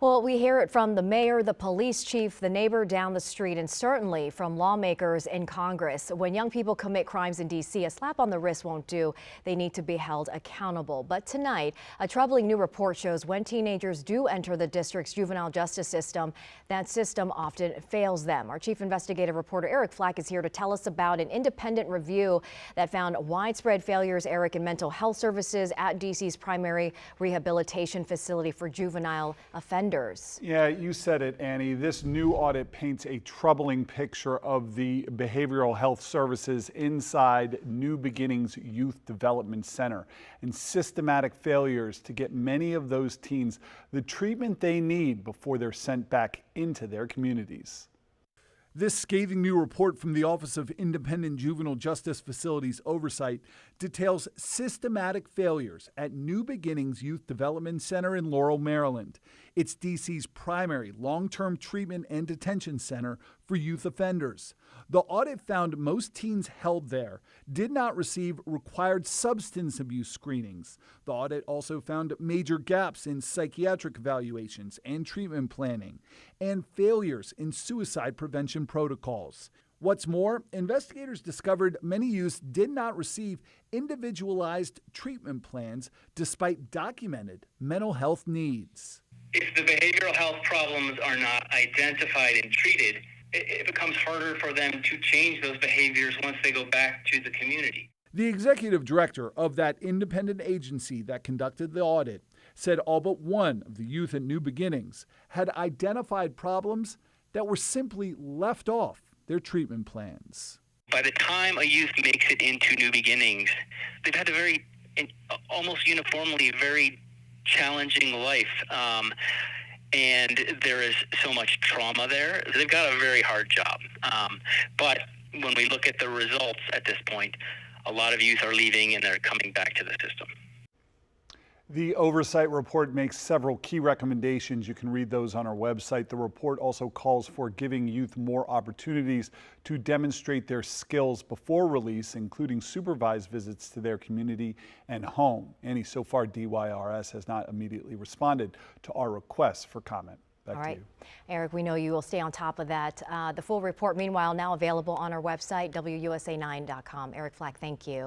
Well, we hear it from the mayor, the police chief, the neighbor down the street, and certainly from lawmakers in Congress. When young people commit crimes in D.C., a slap on the wrist won't do. They need to be held accountable. But tonight, a troubling new report shows when teenagers do enter the district's juvenile justice system, that system often fails them. Our chief investigative reporter Eric Flack is here to tell us about an independent review that found widespread failures, Eric, in mental health services at D.C.'s primary rehabilitation facility for juvenile offenders. Yeah, you said it, Annie. This new audit paints a troubling picture of the behavioral health services inside New Beginnings Youth Development Center and systematic failures to get many of those teens the treatment they need before they're sent back into their communities. This scathing new report from the Office of Independent Juvenile Justice Facilities Oversight details systematic failures at New Beginnings Youth Development Center in Laurel, Maryland. It's D.C.'s primary long-term treatment and detention center for youth offenders. The audit found most teens held there did not receive required substance abuse screenings. The audit also found major gaps in psychiatric evaluations and treatment planning, and failures in suicide prevention protocols. What's more, investigators discovered many youths did not receive individualized treatment plans despite documented mental health needs. If the behavioral health problems are not identified and treated, it becomes harder for them to change those behaviors once they go back to the community. The executive director of that independent agency that conducted the audit said all but one of the youth at New Beginnings had identified problems that were simply left off their treatment plans. By the time a youth makes it into New Beginnings, they've had almost uniformly very challenging life. And there is so much trauma there. They've got a very hard job. But when we look at the results at this point, a lot of youth are leaving and they're coming back to the system. The oversight report makes several key recommendations. You can read those on our website. The report also calls for giving youth more opportunities to demonstrate their skills before release, including supervised visits to their community and home. Annie, so far DYRS has not immediately responded to our requests for comment. Back to you. Eric, we know you will stay on top of that. The full report, meanwhile, now available on our website, WUSA9.com. Eric Flack, thank you.